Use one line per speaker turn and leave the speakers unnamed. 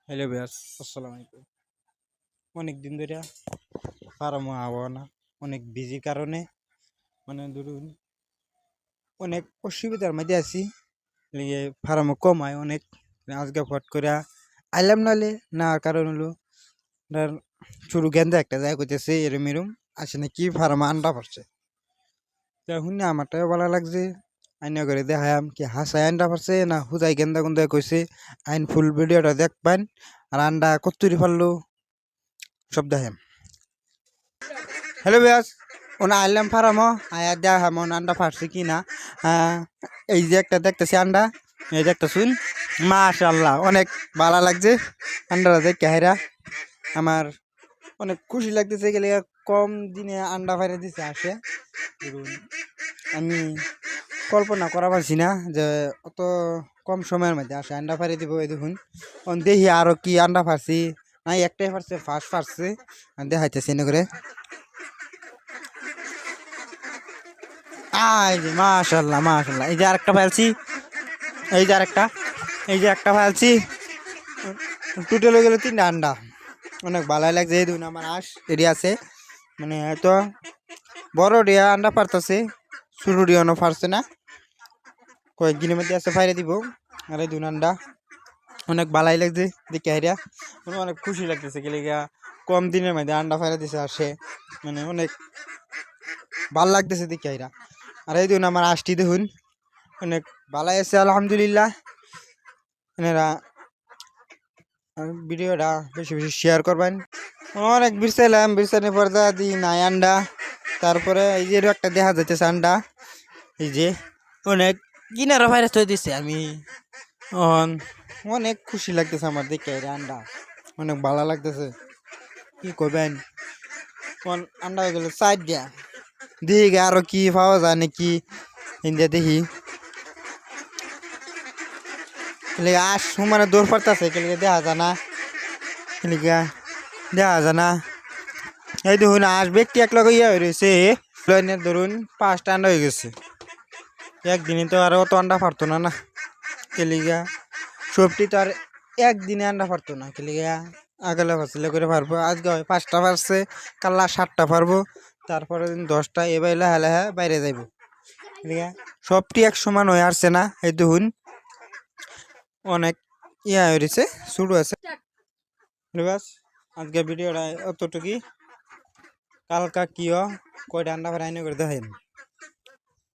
Hello ভাইয়াস, আসসালামু আলাইকুম। অনেক দিন ধরে ফার্মে আবহাওয়া না, অনেক বিজি কারণে ধরুন অনেক অসুবিধার মধ্যে আছি। লিগে ফার্মে কম হয় অনেক। আজকে ফট করে আইলাম নালে না, কারণ হলো ধর শুরু গেন্দা একটা জায়গা করতেছে এরম এরম আসে না কি ফার্মে আন্ডা পড়ছে। শুনে আমারটাও ভালো লাগছে। আইনা করে দেখাম কি হাসায় আন্ডা পড়ছে না হুদাই গেন্দা গুন্দা কইছে। আইন ফুল ভিডিওটা দেখবেন আর আন্ডা কত্তুরি ফারলো সব দেখাম। হ্যালো ব্যাস, ওনা আইলাম ফার্মো আয়া দেখা মন আন্ডা ফাটছে কি না। এই যে একটা দেখতেছি আন্ডা, এই দেখতেছুন, মাশাআল্লাহ অনেক ভালো লাগছে আন্ডাটা দেখে। হেরা আমার অনেক খুশি লাগতেছে গেলে কম দিনে আন্ডা ফাইরে দিছে আসে। আমি কল্পনা করা পারছি না যে অত কম সময়ের মধ্যে আসে আন্ডা ফাইরে দিব। এই দেখুন দেখি আরো কি আন্ডা ফারছি, নাই একটাই ফারছে, ফার্স্ট ফারছে দেখাইতেছে এনে করে। মাশাল্লাহ মাশাল্লাহ, এই যে আরেকটা ফেলছি, এই যে আরেকটা, এই যে একটা ফেলছি। টোটাল হয়ে গেল 3টা আন্ডা। অনেক ভালোই লাগছে। এই দেখুন আমার আঁশ এরিয়া আছে, হয়তো বড় ডিয়া আন্ডা পারতেছে, ছোটো ডিয়ানো পারছে না। কয়েকদিনের মধ্যে আছে ফাইরে দিব। আর এই দুন আন্ডা অনেক ভালোই লাগছে দেখে। আইডিয়া অনেক খুশি লাগতেছে গেলে কম দিনের মধ্যে আন্ডা ফাইরে দিছে আসে, অনেক ভাল লাগতেছে দেখে আইরা। আর এই দেখুন আমার আঁশটি দেখুন অনেক ভালাই আছে আলহামদুলিল্লাহ। এনারা ভিডিওটা বেশি বেশি শেয়ার করবেন। অনেক বিরসাইলাম, বিরসানি পর্দা দিই নাই আন্ডা। তারপরে এই যে একটা দেখা যাচ্ছে আন্ডা, এই যে অনেক কিনারা ভাইরাস হয়ে দিচ্ছে। আমি অনেক খুশি লাগতেছে আমার দেখে আন্ডা, অনেক ভালো লাগতেছে। কি করবেন আন্ডা হয়ে গেল সাইড দিয়া দেখি আরো কি পাওয়া যায় নাকি ইন্ডিয়া দেখি। আস মানে দৌড় পারতেছে দেখা যায় না, দেখা যায় না। এই দেখুন আস ব্যক্তি এক লগে ইয়ে হয়ে রয়েছে, ধরুন 5টা আন্ডা হয়ে গেছে একদিনে। তো আর অত আন্ডা পারতো না, কেলিগা সবটি তো আর একদিনে আন্ডা পারতো না। কেলিগা আগলে ফাঁসলে করে পারবো। আজকে হয় 5টা পারছে, কাল্লা 7টা পারবো, তারপরে দিন 10টা। এবার লাহা লাহা বাইরে যাইব। সবটি এক সমান হয়ে আসছে না। এই দেখুন অনেক ইয়া হয়ে রয়েছে, শুরু আছে। বাস আজকে ভিডিওটা অতটুকুই। কালকা কিও কয়টা আন্ডা ফেরাইনে করে দেখেন।